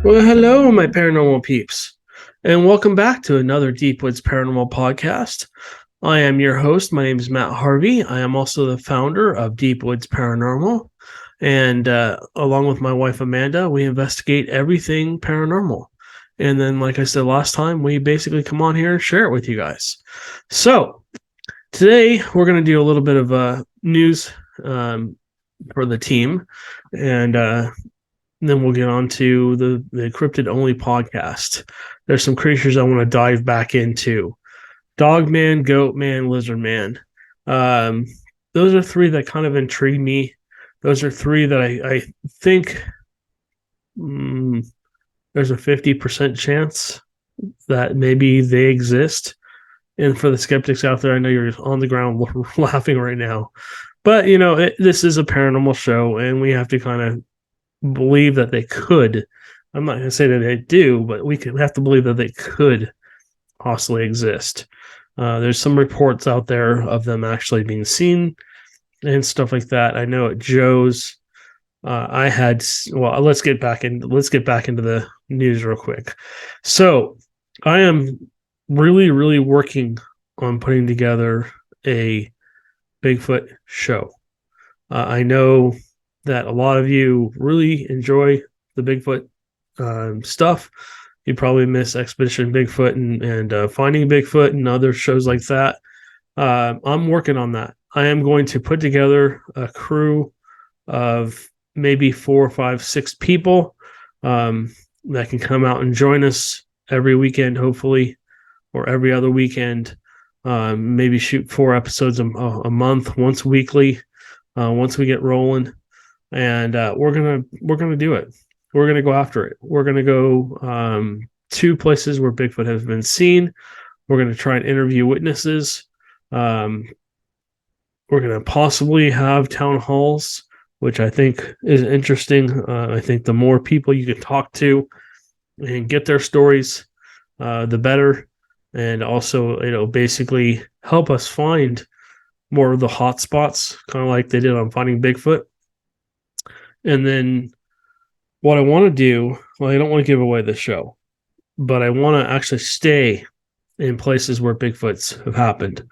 Well, hello, my paranormal peeps, and welcome back to another Deep Woods Paranormal podcast. I am your host. My name is Matt Harvey. I am also the founder of Deep Woods Paranormal, and along with my wife Amanda, we investigate everything paranormal. And then, like I said last time, we basically come on here and share it with you guys. So today we're going to do a little bit of news for the team, and then we'll get on to the Cryptid Only podcast. There's some creatures I want to dive back into. Dogman, Goatman, Lizardman. Those are three that kind of intrigue me. Those are three that I think there's a 50% chance that maybe they exist. And for the skeptics out there, I know you're on the ground laughing right now. But, this is a paranormal show, and we have to kind of believe that they could. I'm not going to say that they do, but we have to believe that they could possibly exist. There's some reports out there of them actually being seen and stuff like that. I know at Joe's, let's get back into the news real quick. So I am really, really working on putting together a Bigfoot show. I know that a lot of you really enjoy the Bigfoot stuff. You probably miss Expedition Bigfoot and Finding Bigfoot and other shows like that. I'm working on that. I am going to put together a crew of maybe 4, 5, 6 people that can come out and join us every weekend, hopefully, or every other weekend. Maybe shoot 4 episodes a month, once weekly, once we get rolling. And we're gonna do it. We're gonna go after it. We're gonna go to places where Bigfoot has been seen. We're gonna try and interview witnesses. We're gonna possibly have town halls, which I think is interesting. I think the more people you can talk to and get their stories, the better. And also, it'll basically help us find more of the hot spots, kind of like they did on Finding Bigfoot. And then what I want to do, I don't want to give away the show, but I want to actually stay in places where Bigfoots have happened,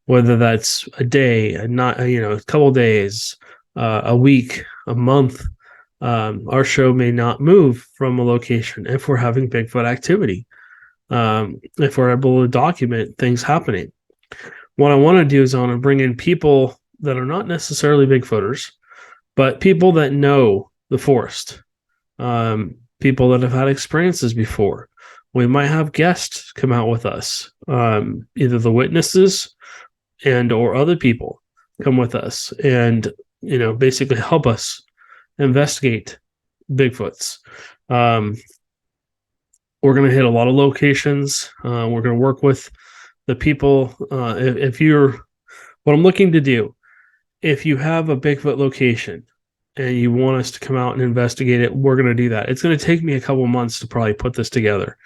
whether that's a day, a couple days, a week, a month. Our show may not move from a location if we're having Bigfoot activity, if we're able to document things happening. What I want to do is I want to bring in people that are not necessarily Bigfooters, but people that know the forest, people that have had experiences before. We might have guests come out with us, either the witnesses and or other people come with us and, basically help us investigate Bigfoots. We're going to hit a lot of locations. We're going to work with the people. What I'm looking to do, if you have a Bigfoot location and you want us to come out and investigate it, we're going to do that. It's going to take me a couple months to probably put this together.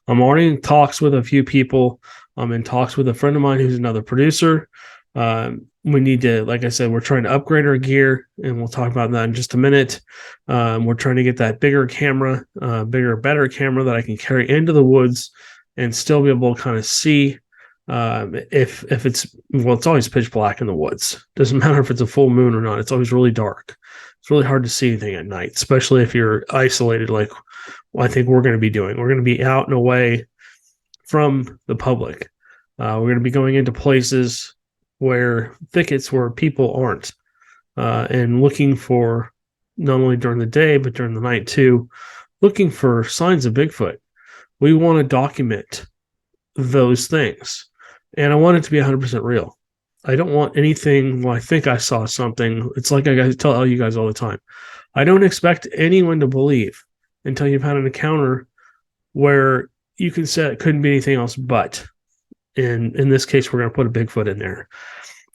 I'm already in talks with a few people. I'm in talks with a friend of mine who's another producer. We need to, like I said, we're trying to upgrade our gear, and we'll talk about that in just a minute. We're trying to get that bigger camera, better camera that I can carry into the woods and still be able to kind of see if it's always pitch black in the woods. Doesn't matter if it's a full moon or not. It's always really dark. It's really hard to see anything at night, especially if you're isolated like I think we're going to be doing. We're going to be out and away from the public. We're going to be going into places thickets where people aren't, and looking for, not only during the day, but during the night too, looking for signs of Bigfoot. We want to document those things. And I want it to be 100% real. I don't want anything, well, I think I saw something. It's like I tell you guys all the time. I don't expect anyone to believe until you've had an encounter where you can say it couldn't be anything else but. And in this case, we're going to put a Bigfoot in there.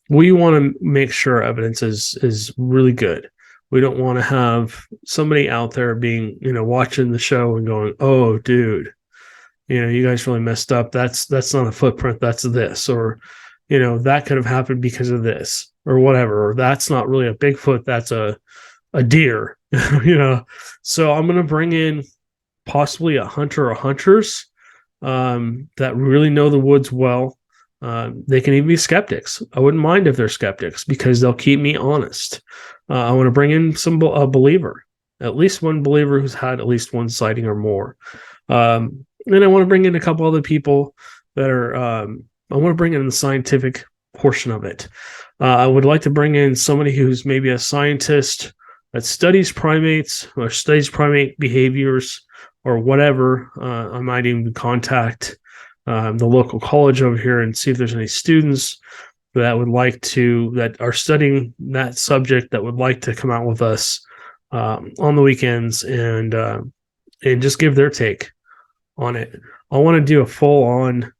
We want to make sure evidence is really good. We don't want to have somebody out there being, watching the show and going, "Oh, dude, you guys really messed up. That's not a footprint. That's this," or, that could have happened because of this, or whatever. Or that's not really a Bigfoot. That's a deer. So I'm going to bring in possibly a hunter or hunters that really know the woods well. They can even be skeptics. I wouldn't mind if they're skeptics because they'll keep me honest. I want to bring in a believer, at least one believer who's had at least one sighting or more. And I want to bring in a couple other people that are, I want to bring in the scientific portion of it. I would like to bring in somebody who's maybe a scientist that studies primates or studies primate behaviors or whatever. I might even contact the local college over here and see if there's any students that are studying that subject that would like to come out with us on the weekends and just give their take on it. I want to do a full-on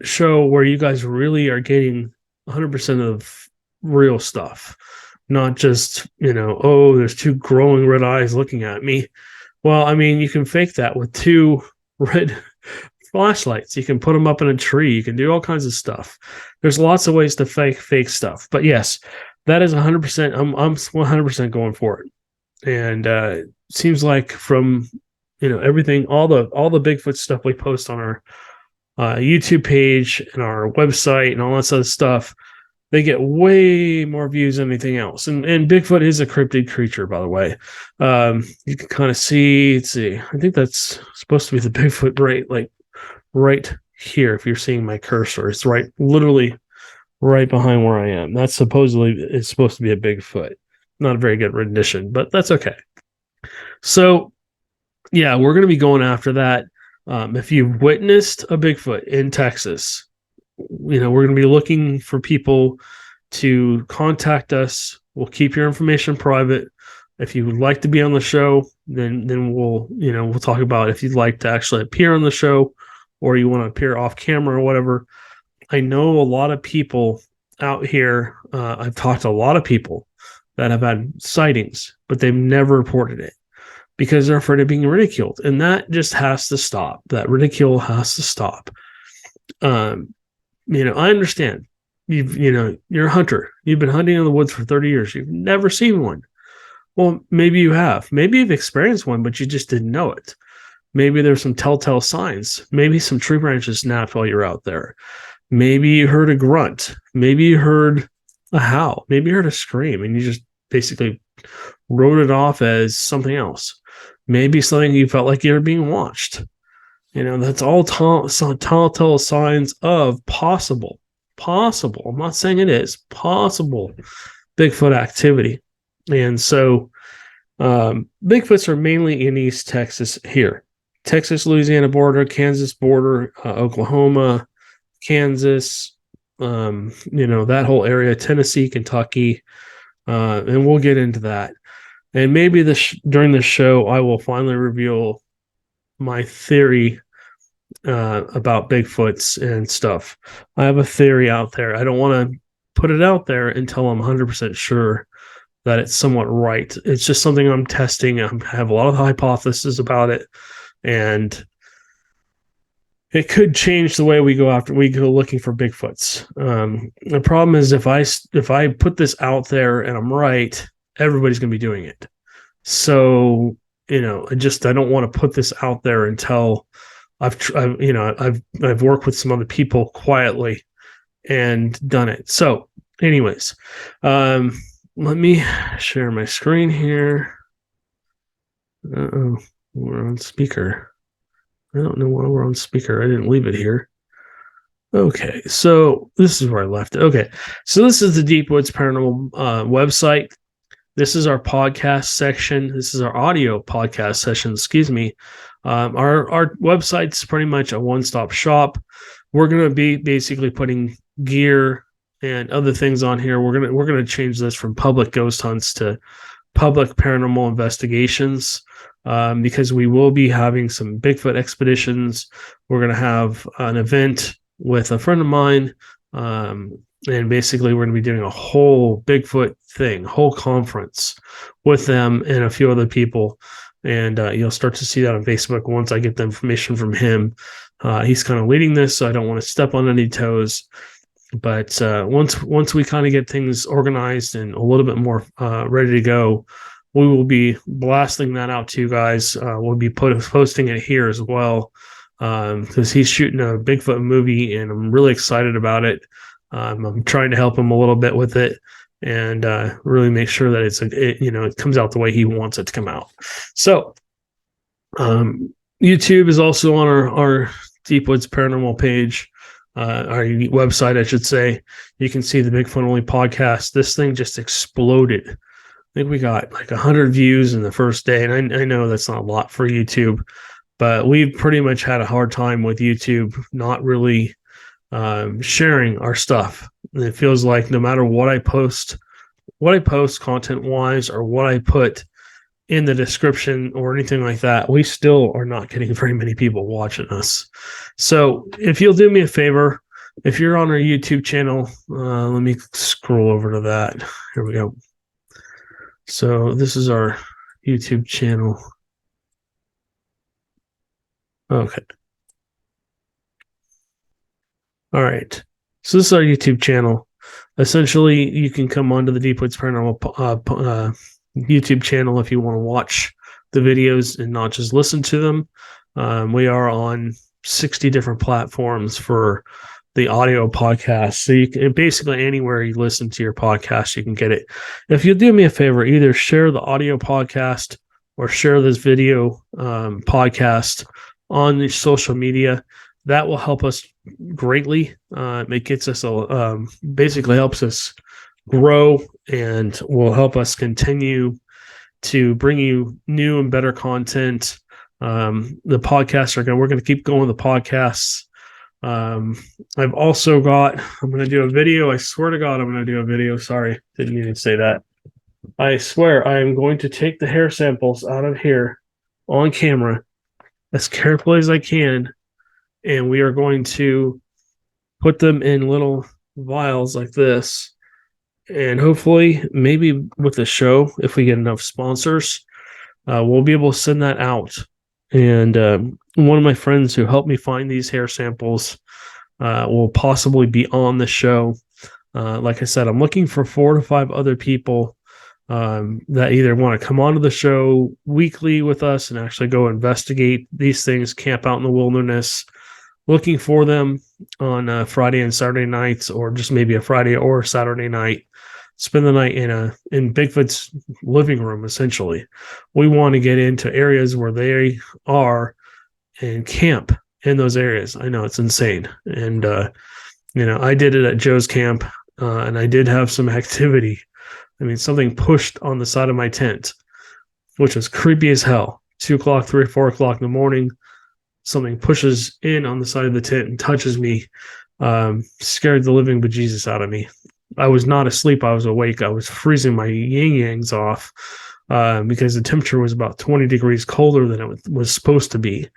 show where you guys really are getting 100% of real stuff, not just, oh, there's two glowing red eyes looking at me. Well, I mean, you can fake that with two red flashlights. You can put them up in a tree. You can do all kinds of stuff. There's lots of ways to fake stuff. But yes, that is 100%. I'm 100% going for it. And it seems like from everything, all the Bigfoot stuff we post on our YouTube page and our website and all that sort of stuff, they get way more views than anything else. And Bigfoot is a cryptid creature, by the way. You can kind of see. Let's see. I think that's supposed to be the Bigfoot right here. If you're seeing my cursor, it's literally right behind where I am. That's supposedly is supposed to be a Bigfoot. Not a very good rendition, but that's okay. So, yeah, we're going to be going after that. If you've witnessed a Bigfoot in Texas, we're going to be looking for people to contact us. We'll keep your information private. If you would like to be on the show, then we'll talk about if you'd like to actually appear on the show or you want to appear off camera or whatever. I know a lot of people out here. I've talked to a lot of people that have had sightings, but they've never reported it because they're afraid of being ridiculed. And that just has to stop. That ridicule has to stop. I understand. You're a hunter. You've been hunting in the woods for 30 years. You've never seen one. Well, maybe you have. Maybe you've experienced one, but you just didn't know it. Maybe there's some telltale signs. Maybe some tree branches snapped while you're out there. Maybe you heard a grunt. Maybe you heard a howl. Maybe you heard a scream and you just basically wrote it off as something else. Maybe something you felt like you were being watched. That's all telltale signs of possible. I'm not saying it is possible Bigfoot activity. And so Bigfoots are mainly in East Texas here. Texas, Louisiana border, Kansas border, Oklahoma, Kansas, that whole area, Tennessee, Kentucky, and we'll get into that. And maybe during the show, I will finally reveal my theory about Bigfoots and stuff. I have a theory out there. I don't want to put it out there until I'm 100% sure that it's somewhat right. It's just something I'm testing. I have a lot of hypotheses about it, and it could change the way we go looking for Bigfoots. The problem is if I put this out there and I'm right, everybody's going to be doing it. So, I don't want to put this out there until I've worked with some other people quietly and done it. So anyways, let me share my screen here. We're on speaker. I don't know why we're on speaker. I didn't leave it here. Okay, so this is where I left it. Okay, so this is the Deep Woods Paranormal website. This is our podcast section. This is our audio podcast session. Excuse me. Our website's pretty much a one-stop shop. We're going to be basically putting gear and other things on here. We're going to change this from public ghost hunts to public paranormal investigations. Because we will be having some Bigfoot expeditions. We're going to have an event with a friend of mine. And basically, we're going to be doing a whole Bigfoot thing, whole conference with them and a few other people. And you'll start to see that on Facebook once I get the information from him. He's kind of leading this, so I don't want to step on any toes. But once we kind of get things organized and a little bit more ready to go, we will be blasting that out to you guys. We'll be posting it here as well, because he's shooting a Bigfoot movie, and I'm really excited about it. I'm trying to help him a little bit with it, and really make sure that it comes out the way he wants it to come out. So, YouTube is also on our Deep Woods Paranormal page, our website, I should say. You can see the Bigfoot Only podcast. This thing just exploded. I think we got like 100 views in the first day, and I know that's not a lot for YouTube, but we've pretty much had a hard time with YouTube not really sharing our stuff. And it feels like no matter what I post content-wise, or what I put in the description or anything like that, we still are not getting very many people watching us. So if you'll do me a favor, if you're on our YouTube channel, let me scroll over to that. Here we go. So this is our YouTube channel. Okay. All right. So this is our YouTube channel. Essentially, you can come onto the Deep Woods Paranormal YouTube channel if you want to watch the videos and not just listen to them. We are on 60 different platforms for the audio podcast. So you can basically anywhere you listen to your podcast, you can get it. If you'll do me a favor, either share the audio podcast or share this video podcast on the social media. That will help us greatly. It gets us basically helps us grow, and will help us continue to bring you new and better content. The podcasts we're going to keep going with the podcasts. I've also I'm going to do a video. I swear to God, I'm going to do a video. Sorry, didn't mean to say that. I swear I am going to take the hair samples out of here on camera as carefully as I can, and we are going to put them in little vials like this. And hopefully, maybe with the show, if we get enough sponsors, we'll be able to send that out. And one of my friends who helped me find these hair samples will possibly be on the show. Like I said, I'm looking for 4 to 5 other people that either want to come onto the show weekly with us and actually go investigate these things, camp out in the wilderness. Looking for them on Friday and Saturday nights, or just maybe a Friday or Saturday night. Spend the night in Bigfoot's living room, essentially. We want to get into areas where they are and camp in those areas. I know it's insane. And, I did it at Joe's camp, and I did have some activity. I mean, something pushed on the side of my tent, which was creepy as hell. 2 o'clock, 3 or 4 o'clock in the morning. Something pushes in on the side of the tent and touches me. Scared the living bejesus out of me. I was not asleep. I was awake. I was freezing my yin-yangs off because the temperature was about 20 degrees colder than it was supposed to be.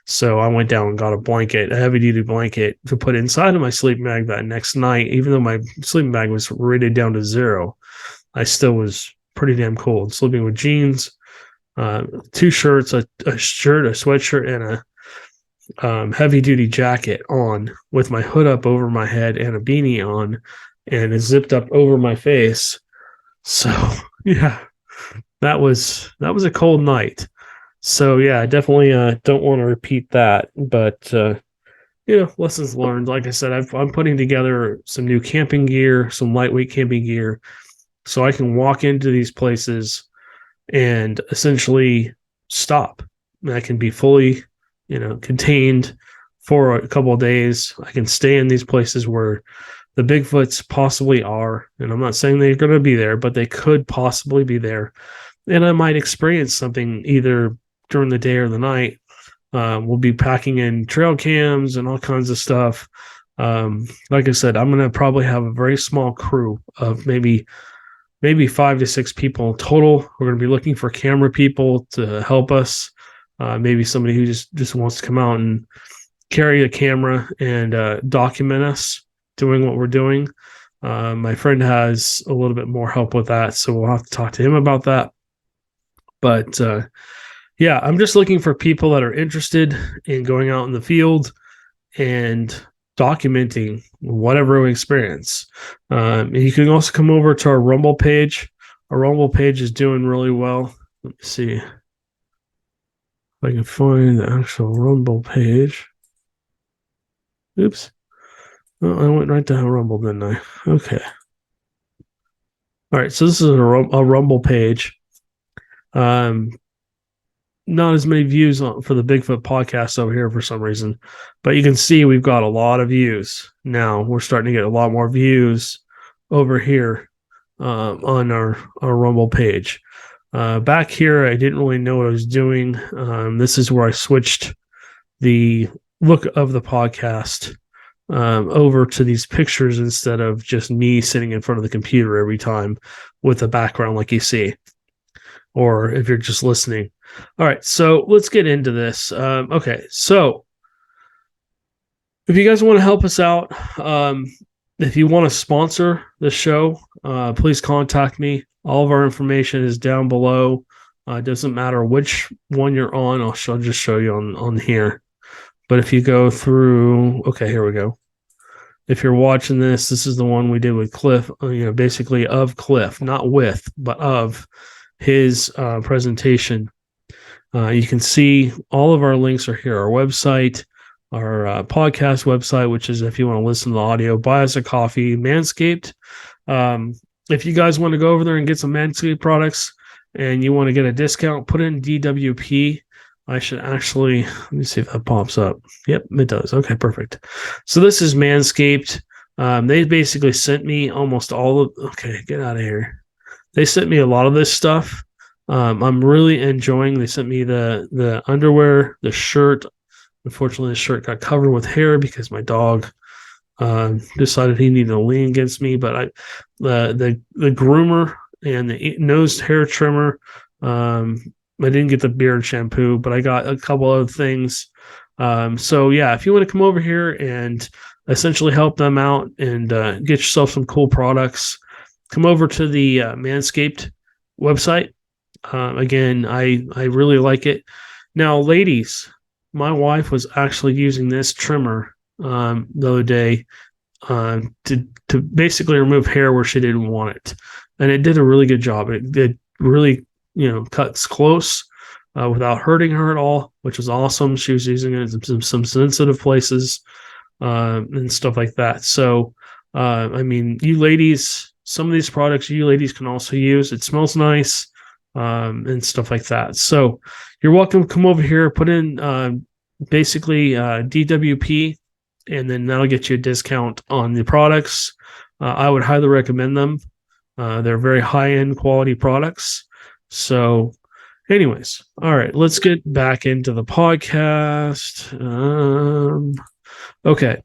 So I went down and got a heavy-duty blanket to put inside of my sleeping bag that next night. Even though my sleeping bag was rated down to 0, I still was pretty damn cold. Sleeping with jeans, 2 shirts, a shirt, a sweatshirt, and a heavy-duty jacket on, with my hood up over my head and a beanie on, and it zipped up over my face. So yeah, that was a cold night. So yeah, I definitely don't want to repeat that, but lessons learned. Like I said, I'm putting together some new camping gear, some lightweight camping gear, so I can walk into these places and essentially stop. I can be fully contained for a couple of days. I can stay in these places where the Bigfoots possibly are, and I'm not saying they're going to be there, but they could possibly be there, and I might experience something either during the day or the night. We'll be packing in trail cams and all kinds of stuff. Like I said, I'm going to probably have a very small crew of maybe 5 to 6 people total. We're going to be looking for camera people to help us. Maybe somebody who just wants to come out and carry a camera and document us doing what we're doing. My friend has a little bit more help with that, so we'll have to talk to him about that. But yeah, I'm just looking for people that are interested in going out in the field and documenting whatever we experience. You can also come over to our Rumble page. Our Rumble page is doing really well. Let me see if I can find the actual Rumble page. Oops. Oh, I went right to Rumble, didn't I? Okay. All right. So this is a Rumble page. Not as many views for the Bigfoot podcast over here for some reason, but you can see we've got a lot of views now. We're starting to get a lot more views over here on our Rumble page. Back here, I didn't really know what I was doing. This is where I switched the look of the podcast over to these pictures instead of just me sitting in front of the computer every time with the background like you see, or if you're just listening. All right, so let's get into this. Okay, so if you guys want to help us out, if you want to sponsor the show, please contact me. All of our information is down below. It doesn't matter which one you're on. I'll just show you on here. But if you go through, okay, here we go. If you're watching this, this is the one we did with Cliff, basically of Cliff, not with, but of his presentation. You can see all of our links are here. Our website, our podcast website, which is if you want to listen to the audio, buy us a coffee, Manscaped. If you guys want to go over there and get some Manscaped products and you want to get a discount, put in DWP. I should actually, let me see if that pops up. Yep, it does. Okay, perfect. So this is Manscaped. They basically sent me almost all of, okay, get out of here. They sent me a lot of this stuff. I'm really enjoying. They sent me the underwear, the shirt. Unfortunately, the shirt got covered with hair because my dog decided he needed to lean against me. But the groomer and the nose hair trimmer. I didn't get the beard shampoo, but I got a couple other things. So yeah, if you want to come over here and essentially help them out and get yourself some cool products, come over to the Manscaped website. Again, I really like it. Now, ladies, my wife was actually using this trimmer the other day to basically remove hair where she didn't want it, and it did a really good job. It did really, cuts close without hurting her at all, which was awesome. She was using it in some sensitive places and stuff like that. So, I mean, you ladies, some of these products you ladies can also use. It smells nice. And stuff like that. So you're welcome to come over here, put in basically DWP, and then that'll get you a discount on the products. I would highly recommend them. They're very high-end quality products. So anyways, all right, let's get back into the podcast. Okay,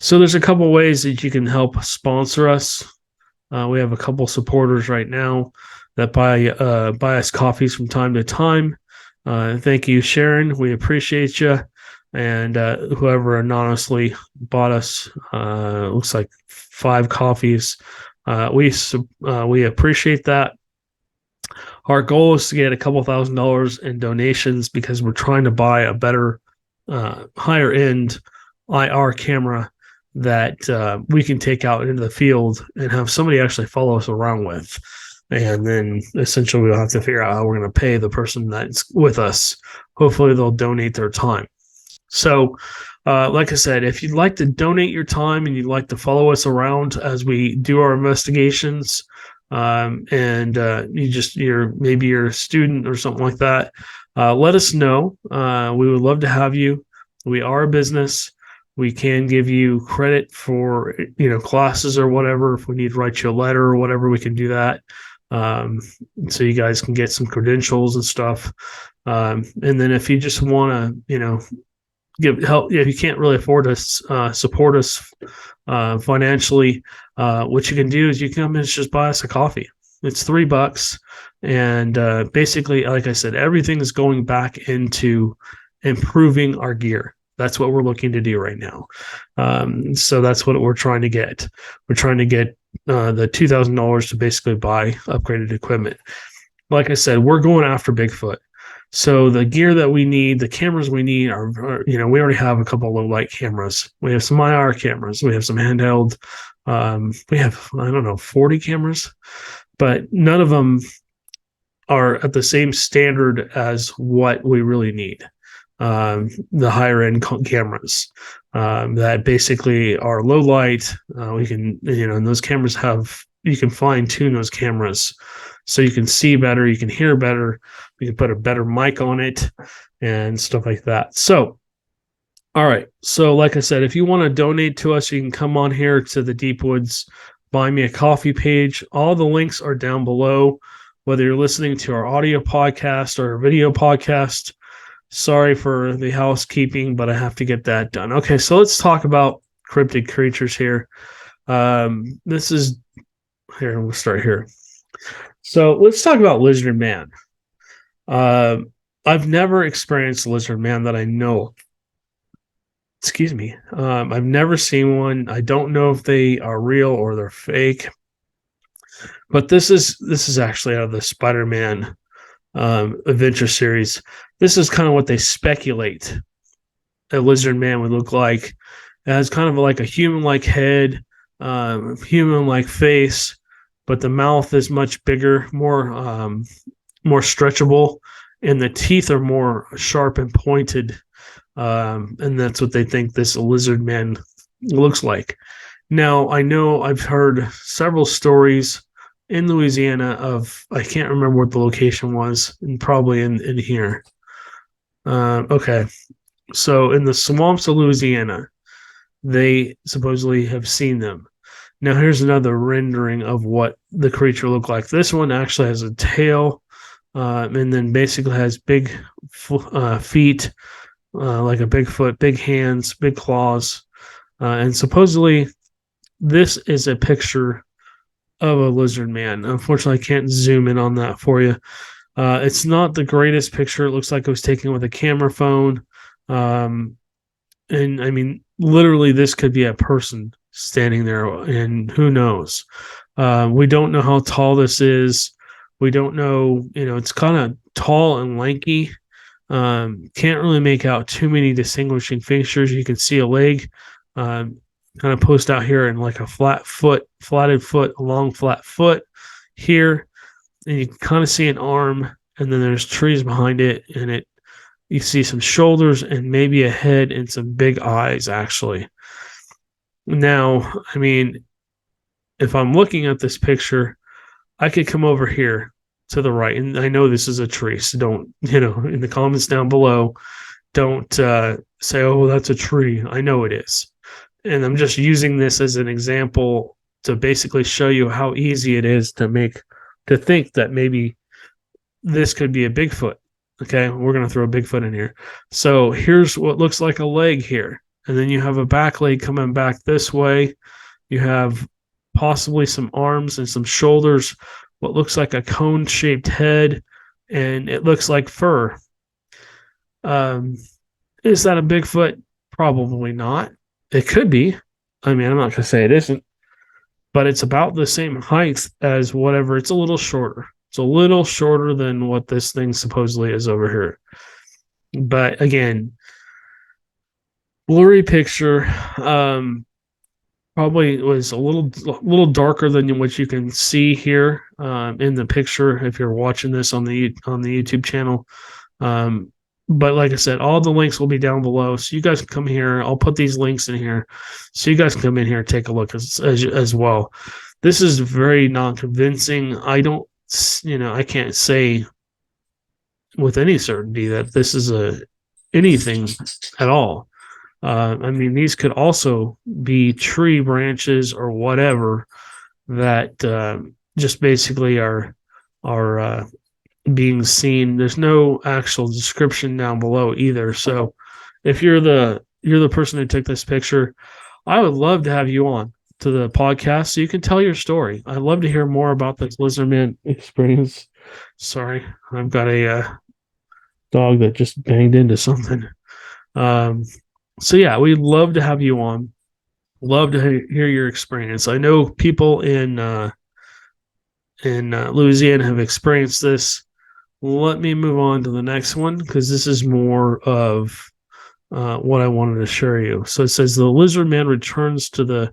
so there's a couple ways that you can help sponsor us. We have a couple supporters right now that buy us coffees from time to time. Thank you, Sharon. We appreciate you. And whoever anonymously bought us, looks like 5 coffees. We appreciate that. Our goal is to get a couple $1,000s in donations because we're trying to buy a better, higher end IR camera that we can take out into the field and have somebody actually follow us around with. And then essentially we'll have to figure out how we're going to pay the person that's with us. Hopefully they'll donate their time. So, like I said, if you'd like to donate your time and you'd like to follow us around as we do our investigations, and maybe you're a student or something like that, let us know. We would love to have you. We are a business. We can give you credit for classes or whatever. If we need to write you a letter or whatever, we can do that. So you guys can get some credentials and stuff. And then if you just want to, give help, if you can't really afford to support us financially, what you can do is you can come and just buy us a coffee. It's $3, and basically, like I said, everything is going back into improving our gear. That's what we're looking to do right now. So that's what we're trying to get. We're trying to get the $2,000 to basically buy upgraded equipment. Like I said, we're going after Bigfoot. So the gear that we need, the cameras we need are we already have a couple of low light cameras. We have some IR cameras. We have some handheld. We have, 40 cameras. but none of them are at the same standard as what we really need. The higher end cameras that basically are low light. We can, and those cameras you can fine tune those cameras so you can see better, you can hear better, you can put a better mic on it and stuff like that. So, all right. So, like I said, if you want to donate to us, you can come on here to the Deep Woods Buy Me a Coffee page. All the links are down below, whether you're listening to our audio podcast or video podcast. Sorry for the housekeeping, but I have to get that done. Okay, so let's talk about Cryptid Creatures here. This is here. We'll start here. So let's talk about Lizardman. I've never experienced Lizardman that I know of. Excuse me. I've never seen one. I don't know if they are real or they're fake. But this is actually out of the Spider-Man adventure series. This is kind of what they speculate a Lizardman would look like. It has kind of like a human-like head, human-like face, but the mouth is much bigger, more stretchable, and the teeth are more sharp and pointed. And that's what they think this Lizardman looks like. Now, I know I've heard several stories in Louisiana I can't remember what the location was, and probably in here. Okay. So in the swamps of Louisiana, they supposedly have seen them. Now here's another rendering of what the creature looked like. This one actually has a tail, and then basically has big feet, like a Bigfoot, big hands, big claws, and supposedly this is a picture of a Lizardman. Unfortunately, I can't zoom in on that for you. It's not the greatest picture. It looks like it was taken with a camera phone. And I mean, literally, this could be a person standing there, and who knows? We don't know how tall this is. We don't know, it's kind of tall and lanky. Can't really make out too many distinguishing features. You can see a leg kind of post out here in like a flatted foot, a long flat foot here. And you can kind of see an arm, and then there's trees behind it, and you see some shoulders and maybe a head and some big eyes, actually. Now, I mean, if I'm looking at this picture, I could come over here to the right, and I know this is a tree, so don't, in the comments down below, don't say, oh, that's a tree. I know it is. And I'm just using this as an example to basically show you how easy it is to think that maybe this could be a Bigfoot. Okay, we're going to throw a Bigfoot in here. So here's what looks like a leg here. And then you have a back leg coming back this way. You have possibly some arms and some shoulders, what looks like a cone-shaped head, and it looks like fur. Is that a Bigfoot? Probably not. It could be. I mean, I'm not going to say it isn't, but it's about the same height as whatever. It's a little shorter. It's a little shorter than what this thing supposedly is over here. But again, blurry picture. Probably was a little darker than what you can see here in the picture if you're watching this on the YouTube channel. But like I said, all the links will be down below, so you guys can come here. I'll put these links in here, so you guys can come in here and take a look as well. This is very non-convincing. I can't say with any certainty that this is anything at all. I mean, these could also be tree branches or whatever that just basically are being seen. There's no actual description down below either. So if you're the person who took this picture, I would love to have you on to the podcast so you can tell your story. I'd love to hear more about this Lizardman experience. Sorry, I've got a dog that just banged into something. So yeah, we'd love to have you on. Love to hear your experience. I know people in Louisiana have experienced this. Let me move on to the next one because this is more of what I wanted to show you. So it says the Lizardman returns to the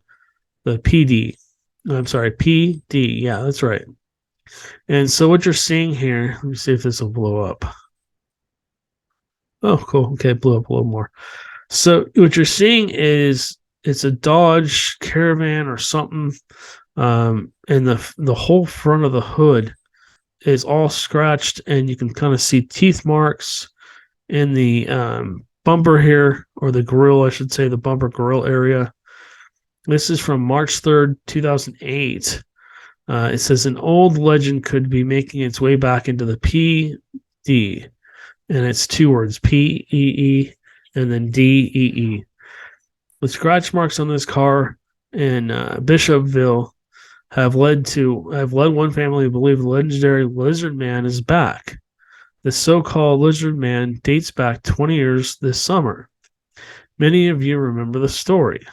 PD. I'm sorry, PD. Yeah, that's right. And so what you're seeing here, let me see if this will blow up. Oh, cool. Okay, it blew up a little more. So what you're seeing is it's a Dodge Caravan or something, and the whole front of the hood is all scratched, and you can kind of see teeth marks in the bumper here, or the grill, I should say, the bumper grill area. This is from March 3rd, 2008. It says an old legend could be making its way back into the PD, and it's two words, PEE and then DEE. The scratch marks on this car in Bishopville have led one family to believe the legendary Lizardman is back. The so-called Lizardman dates back 20 years this summer. Many of you remember the story.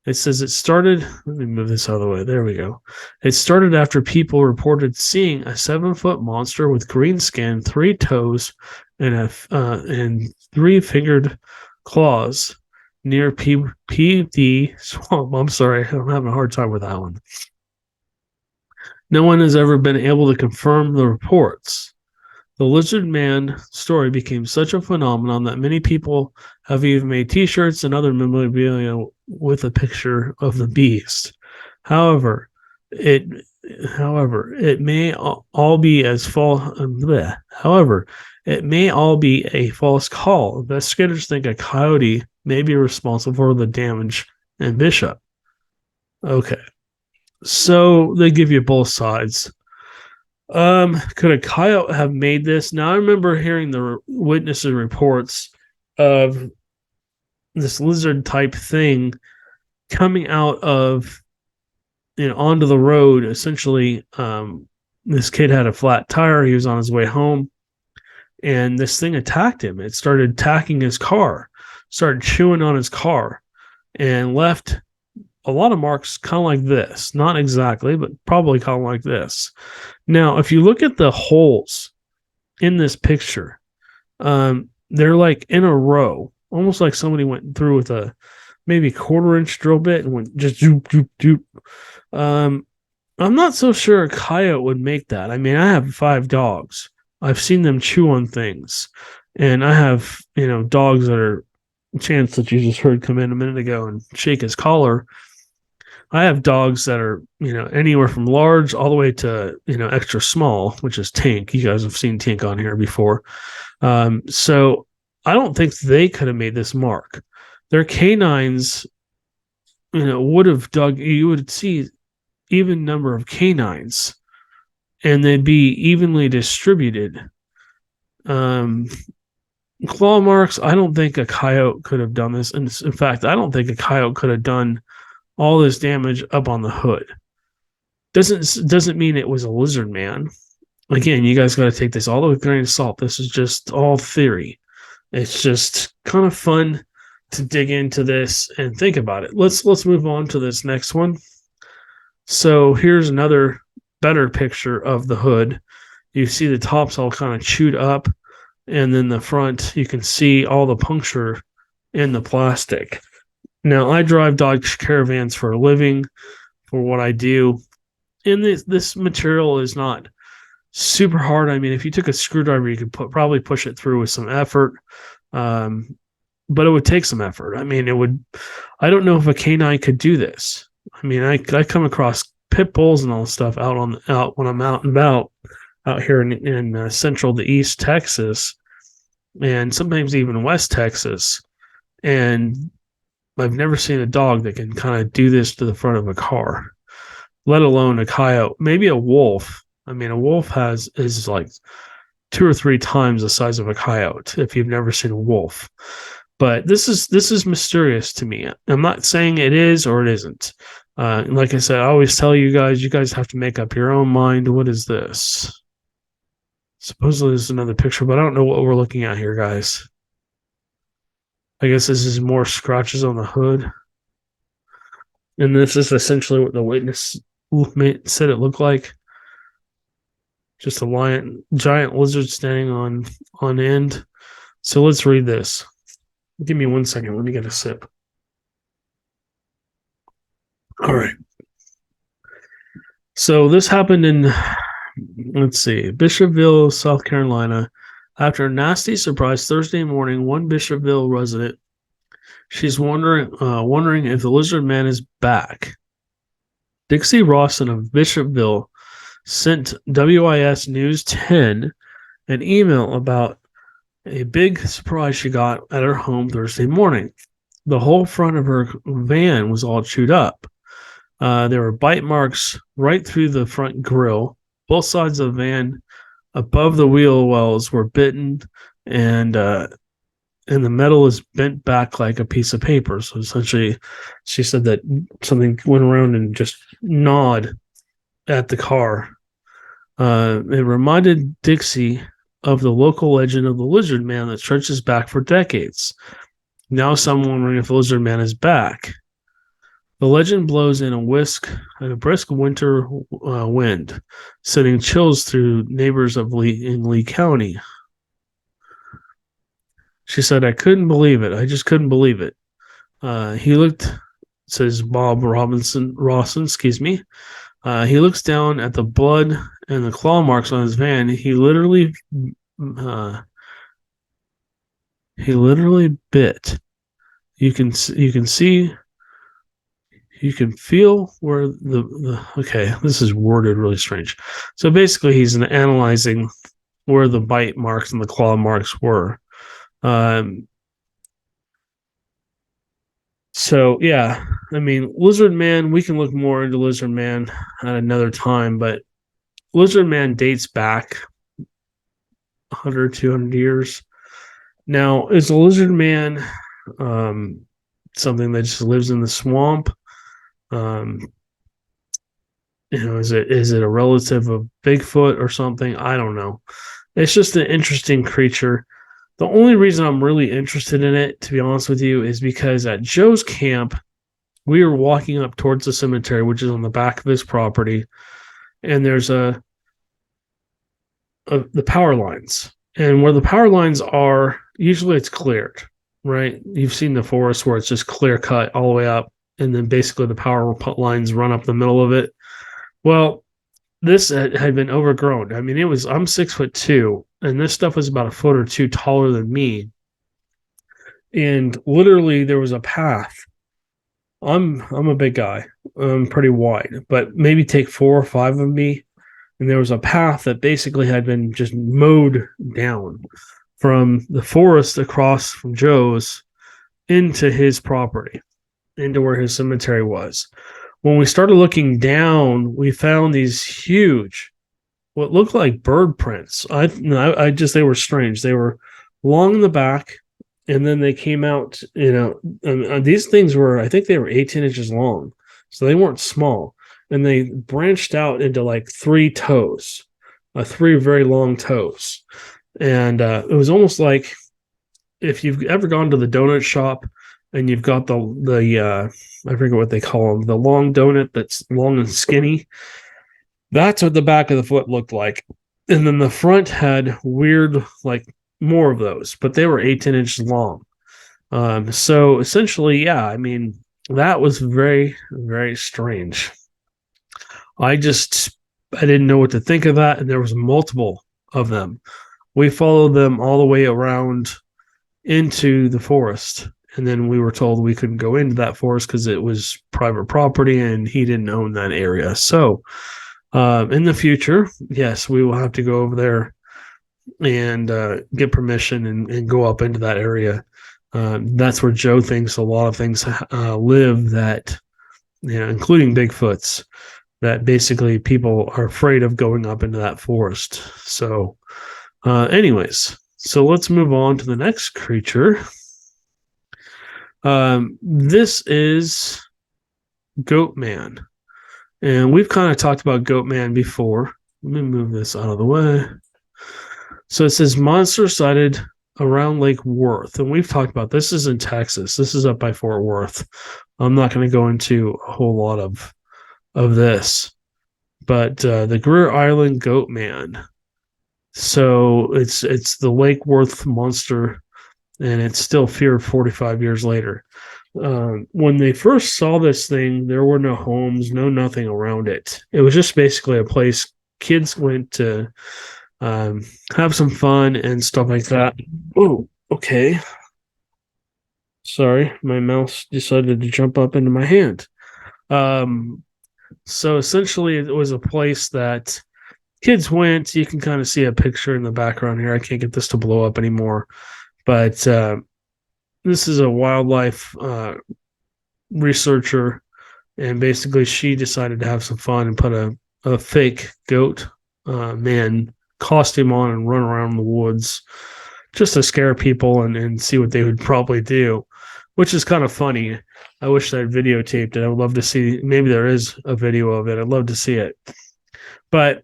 It says it started. Let me move this out of the way. There we go. It started after people reported seeing a 7-foot monster with green skin, 3 toes, and 3-fingered claws near PD Swamp. I'm sorry, I'm having a hard time with that one. No one has ever been able to confirm the reports. The Lizard Man story became such a phenomenon that many people have even made T-shirts and other memorabilia with a picture of the beast. However, it may all be as false. However, it may all be a false call. Investigators think a coyote may be responsible for the damage in Bishop. Okay, so they give you both sides. Could a coyote have made this? Now I remember hearing the witnesses reports of this lizard type thing coming out of onto the road. Essentially, this kid had a flat tire. He was on his way home, and this thing attacked him. It started attacking his car, started chewing on his car, and left a lot of marks kind of like this. Not exactly, but probably kind of like this. Now, if you look at the holes in this picture, they're like in a row, almost like somebody went through with a maybe quarter-inch drill bit and went just doop, doop, doop. I'm not so sure a coyote would make that. I mean, I have 5 dogs. I've seen them chew on things, and I have dogs that are Chance that you just heard come in a minute ago and shake his collar. I have dogs that are, anywhere from large all the way to, extra small, which is Tink. You guys have seen Tink on here before. So I don't think they could have made this mark. Their canines, would have dug, you would see even number of canines and they'd be evenly distributed. Claw marks, I don't think a coyote could have done this. And in fact, I don't think a coyote could have done all this damage up on the hood. Doesn't mean it was a lizard man. Again, you guys got to take this all with a grain of salt. This is just all theory. It's just kind of fun to dig into this and think about it. Let's move on to this next one. So here's another better picture of the hood. You see the top's all kind of chewed up, and then the front, you can see all the puncture in the plastic. Now, I drive Dodge Caravans for a living, for what I do, and this material is not super hard. I mean, if you took a screwdriver, you could probably push it through with some effort, but it would take some effort. I mean, I don't know if a canine could do this. I mean, I come across pit bulls and all this stuff out when I'm out and about out here in central to East Texas, and sometimes even West Texas, and I've never seen a dog that can kind of do this to the front of a car, let alone a coyote. Maybe a wolf. I mean, a wolf is like 2 or 3 times the size of a coyote if you've never seen a wolf. But this is mysterious to me. I'm not saying it is or it isn't. Like I said, I always tell you guys have to make up your own mind. What is this? Supposedly this is another picture, but I don't know what we're looking at here, guys. I guess this is more scratches on the hood. And this is essentially what the witness said it looked like. Just a giant lizard standing on end. So let's read this. Give me 1 second. Let me get a sip. All right. So this happened in, let's see, Bishopville, South Carolina. After a nasty surprise Thursday morning, one Bishopville resident, she's wondering if the lizard man is back. Dixie Rawson of Bishopville sent WIS News 10 an email about a big surprise she got at her home Thursday morning. The whole front of her van was all chewed up. There were bite marks right through the front grille. Both sides of the van above the wheel wells were bitten, and the metal is bent back like a piece of paper. So essentially, she said that something went around and just gnawed at the car. It reminded Dixie of the local legend of the lizard man that stretches back for decades. Now some wondering if the lizard man is back. The legend blows in a brisk winter wind, sending chills through neighbors in Lee County. She said, "I couldn't believe it. I just couldn't believe it." He looked, says Bob Rawson, excuse me. He looks down at the blood and the claw marks on his van. He literally bit. You can see, you can feel where the okay, this is worded really strange. So basically, he's analyzing where the bite marks and the claw marks were. So yeah, I mean, Lizard Man. We can look more into Lizard Man at another time, but Lizard Man dates back 100, 200 years. Now, is a lizard man something that just lives in the swamp? Is it a relative of Bigfoot or something? I don't know. It's just an interesting creature. The only reason I'm really interested in it, to be honest with you, is because at Joe's camp, we were walking up towards the cemetery, which is on the back of his property, and there's the power lines. And where the power lines are, usually it's cleared, right? You've seen the forest where it's just clear cut all the way up, and then basically the power lines run up the middle of it. Well, this had been overgrown. I mean, I'm 6'2", and this stuff was about a foot or two taller than me. And literally there was a path. I'm a big guy. I'm pretty wide, but maybe take 4 or 5 of me. And there was a path that basically had been just mowed down from the forest across from Joe's into his property, into where his cemetery was. When we started looking down, we found these huge, what looked like bird prints. They were strange. They were long in the back, and then they came out. These things were, I think they were 18 inches long, so they weren't small, and they branched out into like 3 toes, 3 very long toes, and it was almost like if you've ever gone to the donut shop and you've got the I forget what they call them, the long donut that's long and skinny. That's what the back of the foot looked like. And then the front had weird, like more of those, but they were 18 inches long. So essentially, yeah, I mean, that was very, very strange. I didn't know what to think of that. And there was multiple of them. We followed them all the way around into the forest. And then we were told we couldn't go into that forest because it was private property and he didn't own that area. So in the future, yes, we will have to go over there and get permission and go up into that area. That's where Joe thinks a lot of things live that, including Bigfoots, that basically people are afraid of going up into that forest. So anyways, so let's move on to the next creature. This is Goatman. And we've kind of talked about Goatman before. Let me move this out of the way. So it says monster sighted around Lake Worth. And we've talked about this is in Texas. This is up by Fort Worth. I'm not going to go into a whole lot of this. But the Greer Island Goatman. So it's the Lake Worth monster, and it's still feared 45 years later. when they first saw this thing, there were no homes, no nothing around it. It was just basically a place kids went to have some fun and stuff like that. Oh, okay. Sorry, my mouse decided to jump up into my hand. Um, so essentially, it was a place that kids went. You can kind of see a picture in the background here. I can't get this to blow up anymore, but this is a wildlife researcher, and basically, she decided to have some fun and put a fake goat man costume on and run around the woods just to scare people and see what they would probably do, which is kind of funny. I wish I videotaped it. I would love to see. Maybe there is a video of it. I'd love to see it. But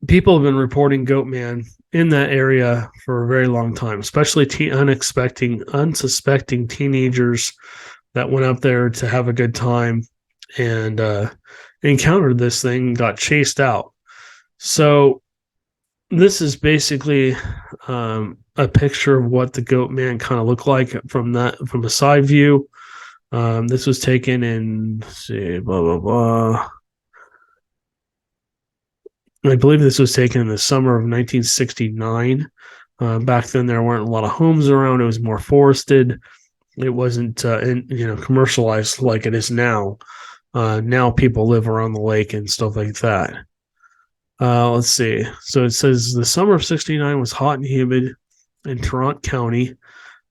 people have been reporting Goatman in that area for a very long time, especially unsuspecting teenagers that went up there to have a good time and encountered this thing, got chased out. So this is basically a picture of what the Goatman kind of looked like from a side view. This was taken in, let's see, blah blah blah. I believe this was taken in the summer of 1969. Back then, there weren't a lot of homes around. It was more forested. It wasn't, commercialized like it is now. Now people live around the lake and stuff like that. Let's see. So it says the summer of '69 was hot and humid in Toronto County.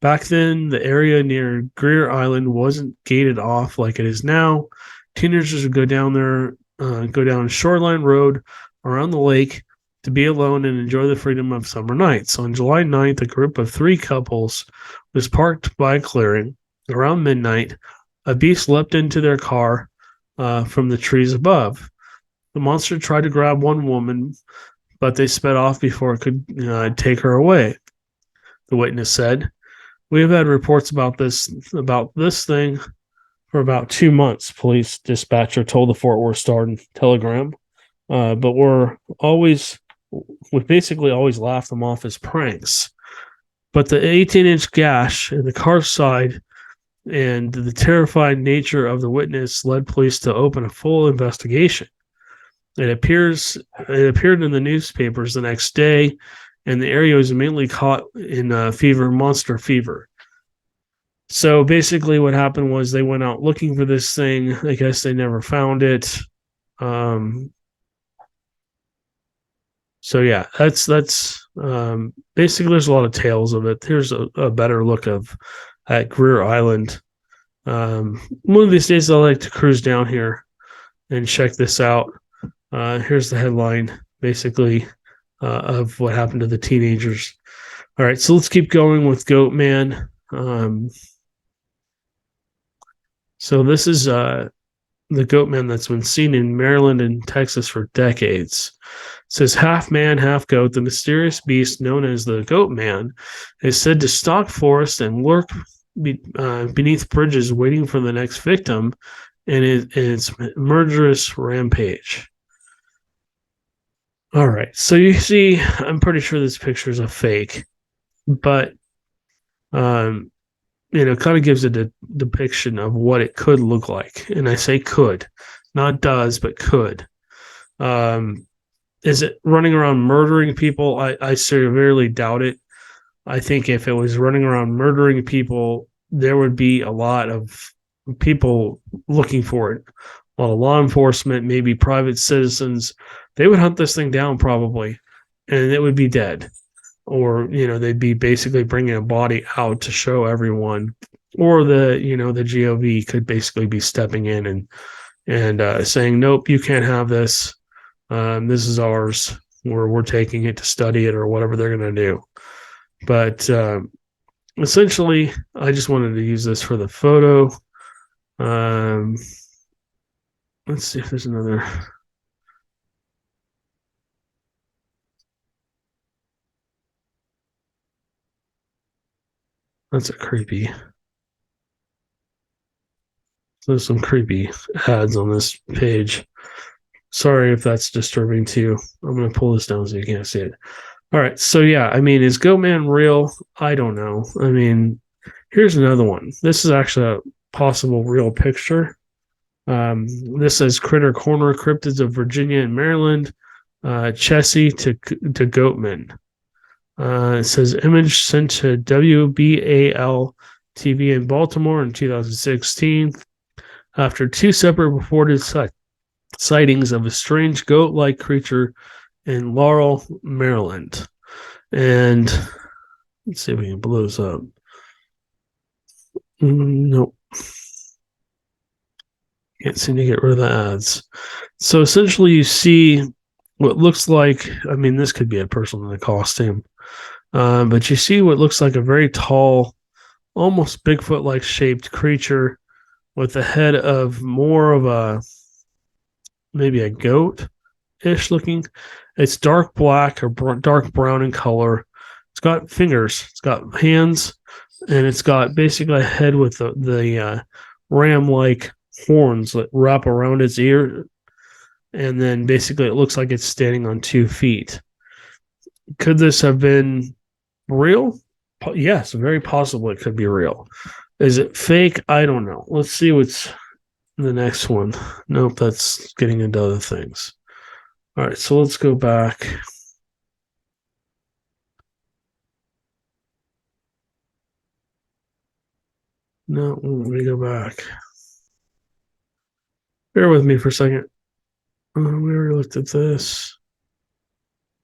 Back then, the area near Greer Island wasn't gated off like it is now. Teenagers would go down Shoreline Road around the lake to be alone and enjoy the freedom of summer nights. On July 9th, a group of 3 couples was parked by a clearing. Around midnight, a beast leapt into their car from the trees above. The monster tried to grab one woman, but they sped off before it could take her away. The witness said, "We have had reports about this thing for about 2 months," police dispatcher told the Fort Worth Star-Telegram. But we basically always laugh them off as pranks. But the 18-inch gash in the car's side and the terrified nature of the witness led police to open a full investigation. It appeared in the newspapers the next day, and the area was immediately caught in monster fever. So basically what happened was they went out looking for this thing. I guess they never found it. So yeah, that's basically there's a lot of tales of it. Here's a better look at Greer Island. One of these days I'll like to cruise down here and check this out. Here's the headline, basically, of what happened to the teenagers. All right, so let's keep going with Goatman. So this is the Goatman that's been seen in Maryland and Texas for decades. It says half man, half goat, the mysterious beast known as the Goatman is said to stalk forests and lurk beneath bridges waiting for the next victim in its murderous rampage. All right, so you see, I'm pretty sure this picture is a fake, but kind of gives a depiction of what it could look like. And I say could, not does, but could. Is it running around murdering people? I severely doubt it. I think if it was running around murdering people, there would be a lot of people looking for it. A lot of law enforcement, maybe private citizens. They would hunt this thing down probably, and it would be dead. Or, they'd be basically bringing a body out to show everyone. Or the GOV could basically be stepping in and saying, nope, you can't have this. This is ours. We're taking it to study it or whatever they're going to do. But essentially, I just wanted to use this for the photo. Let's see if there's another. That's a creepy. There's some creepy ads on this page. Sorry if that's disturbing to you. I'm going to pull this down so you can't see it. All right. So, yeah, is Goatman real? I don't know. Here's another one. This is actually a possible real picture. This says Critter Corner, Cryptids of Virginia and Maryland, Chessie to Goatman. It says image sent to WBAL TV in Baltimore in 2016 after two separate reported sightings of a strange goat-like creature in Laurel, Maryland. And let's see if we can blow this up. Nope. Can't seem to get rid of the ads. So essentially you see what looks like, I mean, this could be a person in a costume, but you see what looks like a very tall, almost Bigfoot-like shaped creature with the head of more of a, maybe a goat-ish looking. It's dark black or dark brown in color. It's got fingers, it's got hands, and it's got basically a head with the ram-like horns that wrap around its ear, and then basically it looks like it's standing on 2 feet. Could this have been real? Yes, very possible it could be real. Is it fake? I don't know. Let's see what's the next one. Nope, that's getting into other things. All right, so let's go back. No, let me go back. Bear with me for a second. We already looked at this.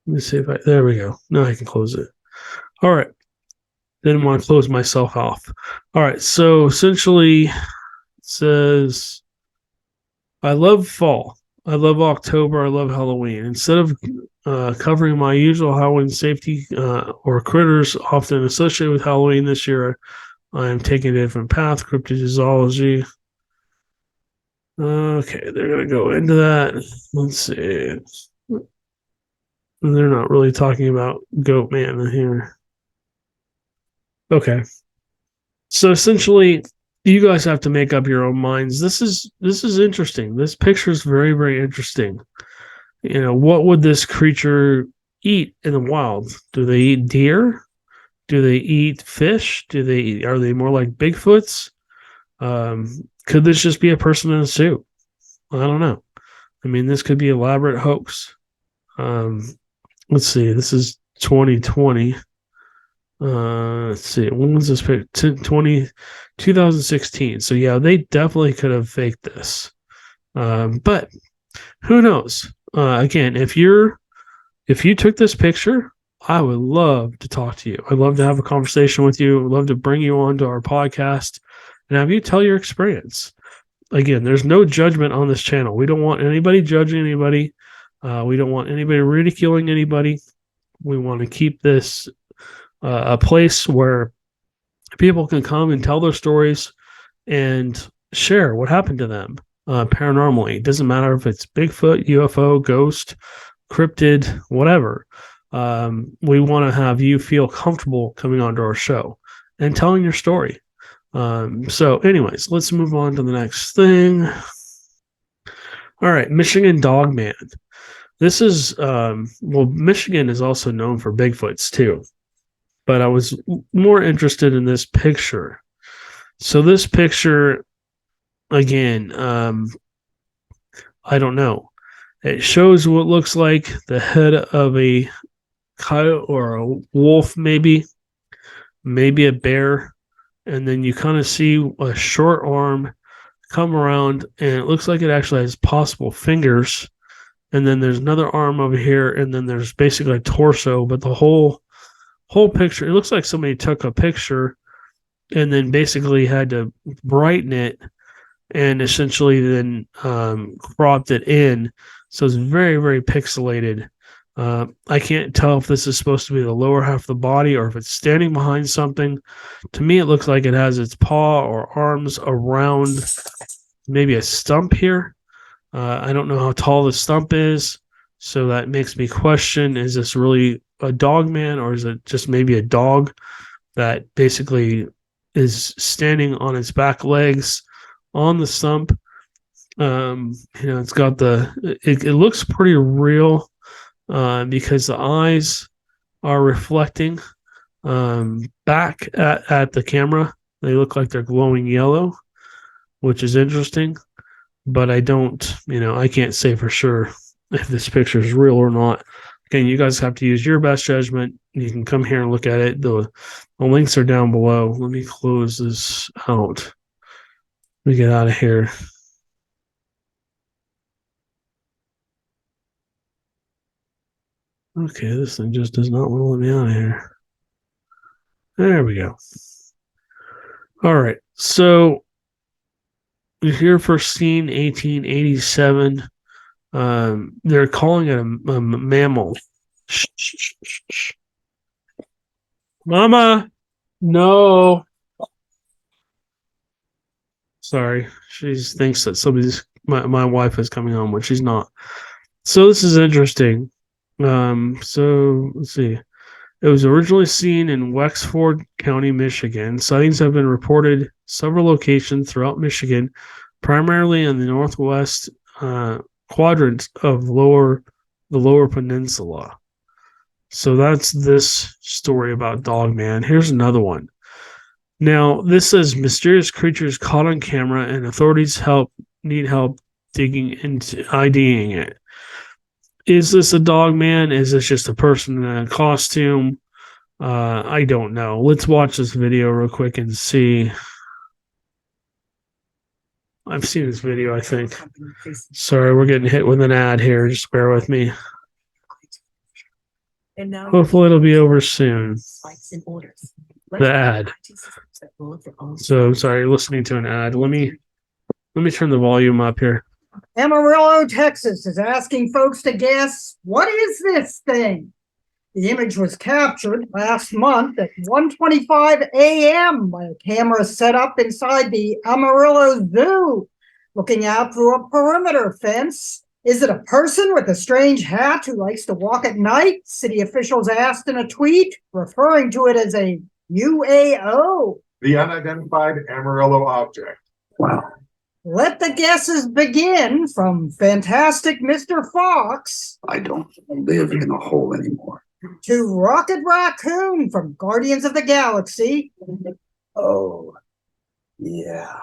Let me see if there we go. Now I can close it. All right. Didn't want to close myself off. All right. So essentially, it says, I love fall. I love October. I love Halloween. Instead of covering my usual Halloween safety or critters often associated with Halloween this year, I am taking a different path, cryptozoology. Okay, they're going to go into that. Let's see. They're not really talking about Goatman here. Okay. So essentially, you guys have to make up your own minds. This is interesting. This picture is very, very interesting. You know, what would this creature eat in the wild? Do they eat deer? Do they eat fish? Are they more like Bigfoots? Could this just be a person in a suit? I don't know. I mean, this could be an elaborate hoax. Let's see. This is 2020. Let's see. When was this pic? 2016. So yeah, they definitely could have faked this. But who knows? Again, if you took this picture, I would love to talk to you. I'd love to have a conversation with you. I'd love to bring you onto our podcast and have you tell your experience. Again, there's no judgment on this channel. We don't want anybody judging anybody. We don't want anybody ridiculing anybody. We want to keep this a place where people can come and tell their stories and share what happened to them paranormally. It doesn't matter if it's Bigfoot, UFO, ghost, cryptid, whatever. We want to have you feel comfortable coming onto our show and telling your story. So anyways, let's move on to the next thing. All right, Michigan Dogman. This is, Michigan is also known for Bigfoots too, but I was more interested in this picture. So this picture, again, I don't know. It shows what looks like the head of a coyote or a wolf, maybe a bear. And then you kind of see a short arm come around, and it looks like it actually has possible fingers. And then there's another arm over here, and then there's basically a torso. But the whole picture, it looks like somebody took a picture and then basically had to brighten it and essentially then cropped it in. So it's very, very pixelated. I can't tell if this is supposed to be the lower half of the body or if it's standing behind something. To me, it looks like it has its paw or arms around maybe a stump here. I don't know how tall the stump is, so that makes me question, is this really a dogman, or is it just maybe a dog that basically is standing on its back legs on the stump? It's got it looks pretty real. Because the eyes are reflecting back at the camera. They look like they're glowing yellow, which is interesting. But I don't, I can't say for sure if this picture is real or not. Again, you guys have to use your best judgment. You can come here and look at it. The links are down below. Let me close this out. Let me get out of here. Okay, this thing just does not want to let me out of here. There we go. All right. So here first seen 1887. They're calling it a mammal. Mama, no. Sorry, she thinks that my wife is coming home when she's not. So this is interesting. So let's see. It was originally seen in Wexford County, Michigan. Sightings have been reported several locations throughout Michigan, primarily in the northwest quadrant of the lower peninsula. So that's this story about Dogman. Here's another one. Now, this says mysterious creatures caught on camera and authorities need help digging into IDing it. Is this a Dogman? Is this just a person in a costume? I don't know. Let's watch this video real quick and see. I've seen this video, I think. Sorry, we're getting hit with an ad here. Just bear with me. Hopefully it'll be over soon. The ad. So sorry, listening to an ad. Let me turn the volume up here. Amarillo, Texas is asking folks to guess, what is this thing? The image was captured last month at 1:25 a.m. by a camera set up inside the Amarillo Zoo, looking out through a perimeter fence. Is it a person with a strange hat who likes to walk at night? City officials asked in a tweet, referring to it as a UAO. The unidentified Amarillo object. Wow. Let the guesses begin from Fantastic Mr. Fox. I don't live in a hole anymore. To Rocket Raccoon from Guardians of the Galaxy. Oh, yeah.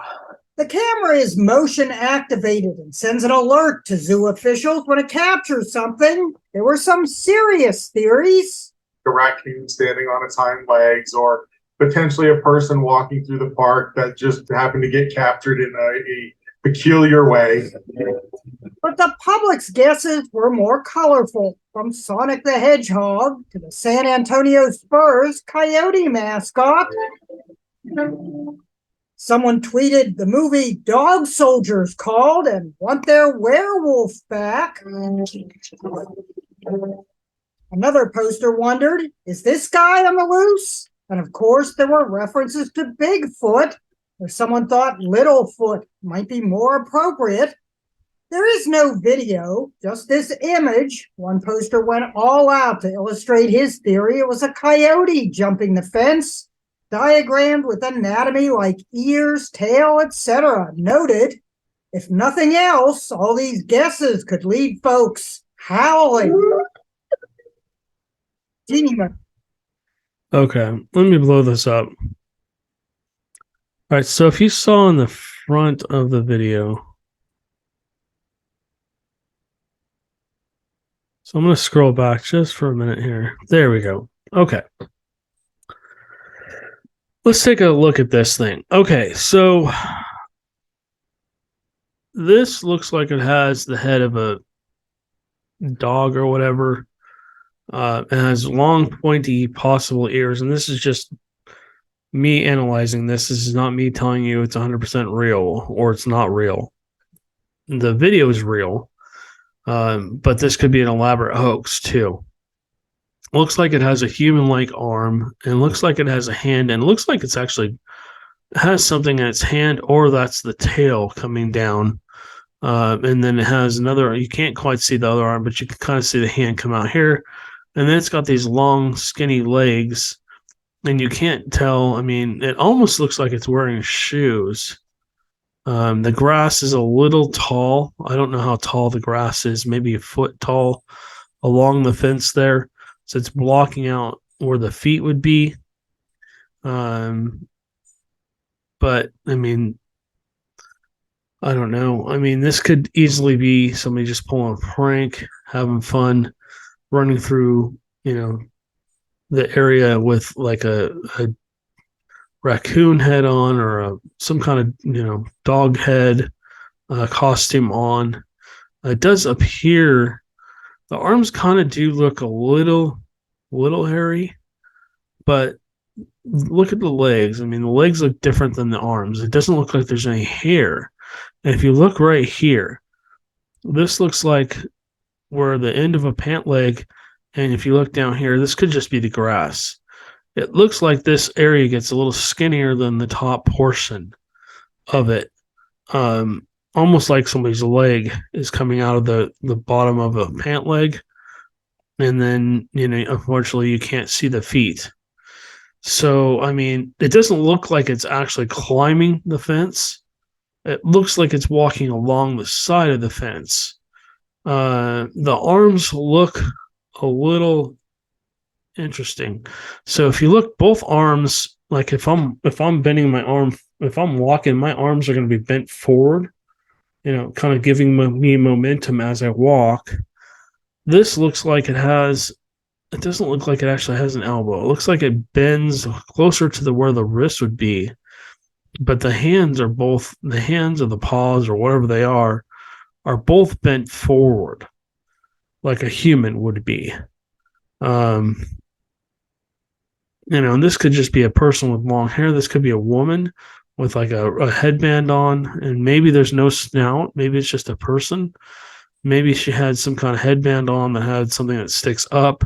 The camera is motion activated and sends an alert to zoo officials when it captures something. There were some serious theories. A raccoon standing on its hind legs, or potentially a person walking through the park that just happened to get captured in a peculiar way. But the public's guesses were more colorful, from Sonic the Hedgehog to the San Antonio Spurs coyote mascot. Someone tweeted the movie Dog Soldiers called and want their werewolf back. Another poster wondered, is this guy on the loose? And of course, there were references to Bigfoot, or someone thought Littlefoot might be more appropriate. There is no video, just this image. One poster went all out to illustrate his theory. It was a coyote jumping the fence, diagrammed with anatomy like ears, tail, etc. Noted, if nothing else, all these guesses could leave folks howling. Okay, let me blow this up. All right, so if you saw in the front of the video, so I'm going to scroll back just for a minute here. There we go. Okay. Let's take a look at this thing. Okay, so this looks like it has the head of a dog or whatever. It has long, pointy, possible ears, and this is just me analyzing this. This is not me telling you it's 100% real or it's not real. The video is real, but this could be an elaborate hoax too. Looks like it has a human-like arm, and looks like it has a hand, and looks like it's actually has something in its hand, or that's the tail coming down. And then it has another, you can't quite see the other arm, but you can kind of see the hand come out here. And then it's got these long, skinny legs, and you can't tell. I mean, it almost looks like it's wearing shoes. The grass is a little tall. I don't know how tall the grass is, maybe a foot tall along the fence there. So it's blocking out where the feet would be. But I mean, I don't know. I mean, this could easily be somebody just pulling a prank, having fun, running through, the area with like a raccoon head on or some kind of, dog head costume on. It does appear the arms kind of do look a little hairy, but look at the legs. I mean, the legs look different than the arms. It doesn't look like there's any hair. And if you look right here, this looks like where the end of a pant leg, and if you look down here, this could just be the grass. It looks like this area gets a little skinnier than the top portion of it. Almost like somebody's leg is coming out of the bottom of a pant leg. And then, unfortunately, you can't see the feet. So, I mean, it doesn't look like it's actually climbing the fence. It looks like it's walking along the side of the fence. The arms look a little interesting. So if you look, both arms, like if I'm bending my arm, if I'm walking, my arms are going to be bent forward, kind of giving me momentum as I walk. This looks like it doesn't look like it actually has an elbow. It looks like it bends closer to where the wrist would be. But the hands or the paws or whatever they are both bent forward like a human would be. And this could just be a person with long hair. This could be a woman with like a headband on, and maybe there's no snout. Maybe it's just a person. Maybe she had some kind of headband on that had something that sticks up,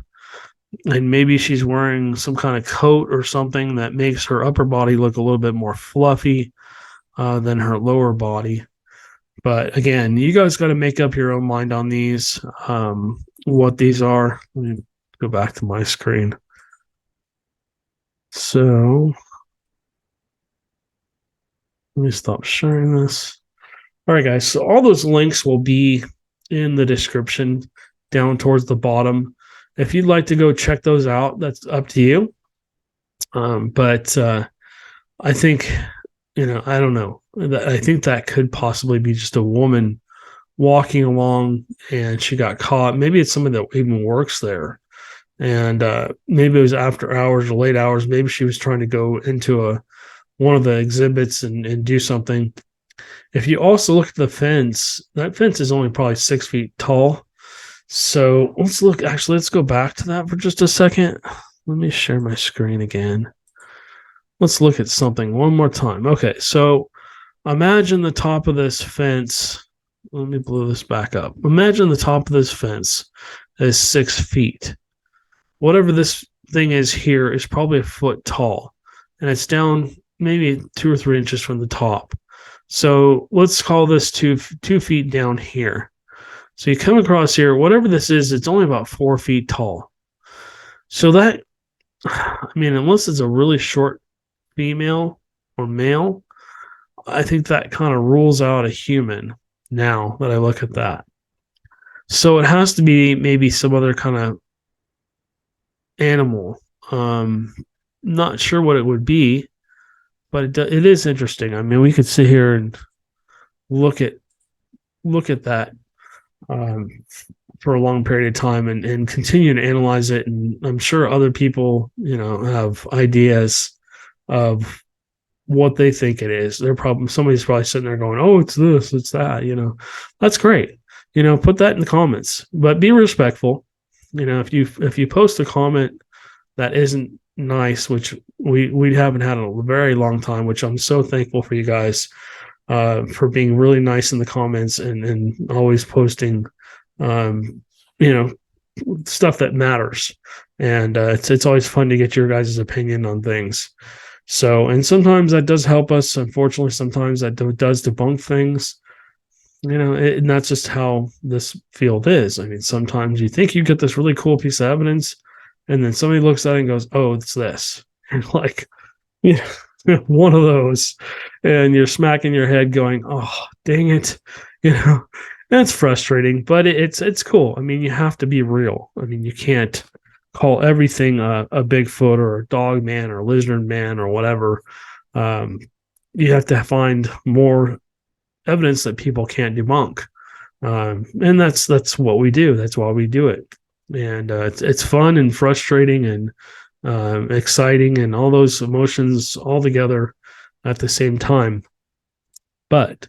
and maybe she's wearing some kind of coat or something that makes her upper body look a little bit more fluffy than her lower body. But again, you guys got to make up your own mind on these, what these are. Let me go back to my screen. So let me stop sharing this. All right, guys. So all those links will be in the description down towards the bottom. If you'd like to go check those out, that's up to you. But I think, I don't know. I think that could possibly be just a woman walking along and she got caught. Maybe it's somebody that even works there. And maybe it was after hours or late hours. Maybe she was trying to go into one of the exhibits and do something. If you also look at the fence, that fence is only probably 6 feet tall. So let's go back to that for just a second. Let me share my screen again. Let's look at something one more time. Okay, so imagine the top of this fence. Let me blow this back up. Imagine the top of this fence is 6 feet. Whatever this thing is here is probably a foot tall, and it's down maybe 2 or 3 inches from the top. So let's call this 2 feet down here. So you come across here, whatever this is, it's only about 4 feet tall. So that, I mean, unless it's a really short female or male, I think that kind of rules out a human now that I look at that. So it has to be maybe some other kind of animal. Not sure what it would be, but it is interesting. I mean, we could sit here and look at that for a long period of time and continue to analyze it. And I'm sure other people, have ideas of what they think it is. Somebody's probably sitting there going, "Oh, it's this, it's that." That's great. Put that in the comments, but be respectful. If you post a comment that isn't nice, which we haven't had in a very long time, which I'm so thankful for you guys for being really nice in the comments and always posting, stuff that matters. And it's always fun to get your guys' opinion on things. So, and sometimes that does help us. Unfortunately, sometimes that does debunk things. And that's just how this field is. I mean, sometimes you think you get this really cool piece of evidence, and then somebody looks at it and goes, "Oh, it's this." You're like, one of those, and you're smacking your head going, "Oh, dang it." That's frustrating, but it's cool. I mean, you have to be real. I mean, you can't call everything a Bigfoot or a Dogman or a Lizardman or whatever. you have to find more evidence that people can't debunk. And that's what we do. That's why we do it. And it's fun and frustrating and exciting and all those emotions all together at the same time. But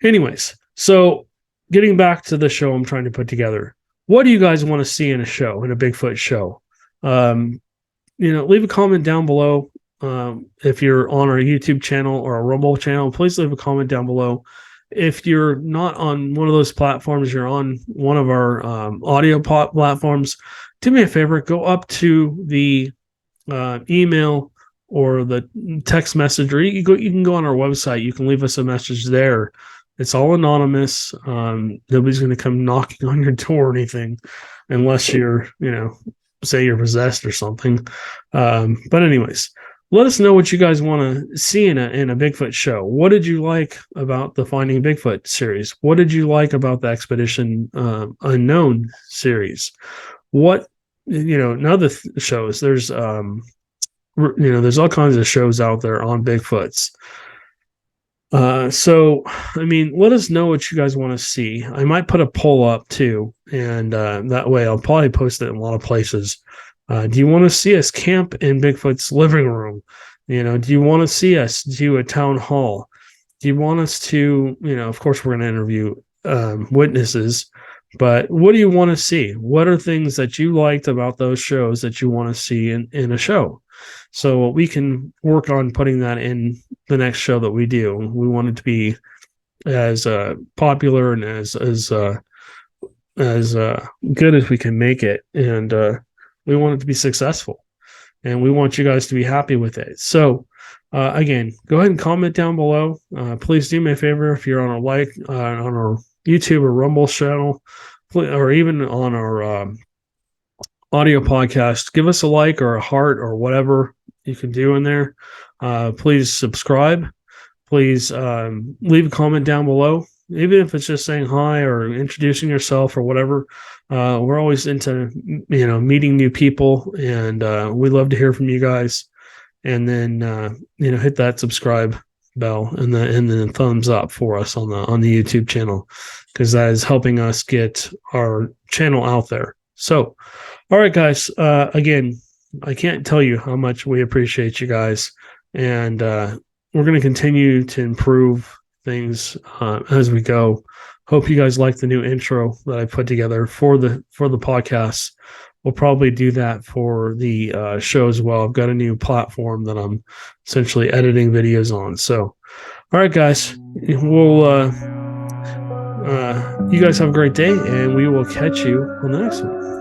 anyways, so getting back to the show I'm trying to put together, what do you guys want to see in a show, in a Bigfoot show? Leave a comment down below. If you're on our YouTube channel or our Rumble channel, please leave a comment down below. If you're not on one of those platforms, you're on one of our audio platforms, do me a favor, go up to the email or the text message, or you can go on our website. You can leave us a message there. It's all anonymous. Nobody's going to come knocking on your door or anything, unless you're, say you're possessed or something. But anyways, let us know what you guys want to see in a Bigfoot show. What did you like about the Finding Bigfoot series? What did you like about the Expedition Unknown series? What, other shows, there's there's all kinds of shows out there on Bigfoots. So I mean, let us know what you guys want to see. I might put a poll up too, and that way I'll probably post it in a lot of places. Do you want to see us camp in Bigfoot's living room? Do you want to see us do a town hall? Do you want us to, of course we're going to interview witnesses, but what do you want to see? What are things that you liked about those shows that you want to see in a show? So we can work on putting that in the next show that we do. We want it to be as popular and as good as we can make it, and we want it to be successful, and we want you guys to be happy with it. So again, go ahead and comment down below. Please do me a favor, if you're on our YouTube or Rumble channel, or even on our audio podcast, give us a like or a heart or whatever you can do in there. Please subscribe. Please leave a comment down below, even if it's just saying hi or introducing yourself or whatever. We're always into meeting new people, and we love to hear from you guys. And then hit that subscribe bell and then thumbs up for us on the YouTube channel, because that is helping us get our channel out there. So, all right, guys. Again, I can't tell you how much we appreciate you guys, and we're going to continue to improve things as we go. Hope you guys like the new intro that I put together for the podcast. We'll probably do that for the show as well. I've got a new platform that I'm essentially editing videos on. So, all right, guys, we'll you guys have a great day, and we will catch you on the next one.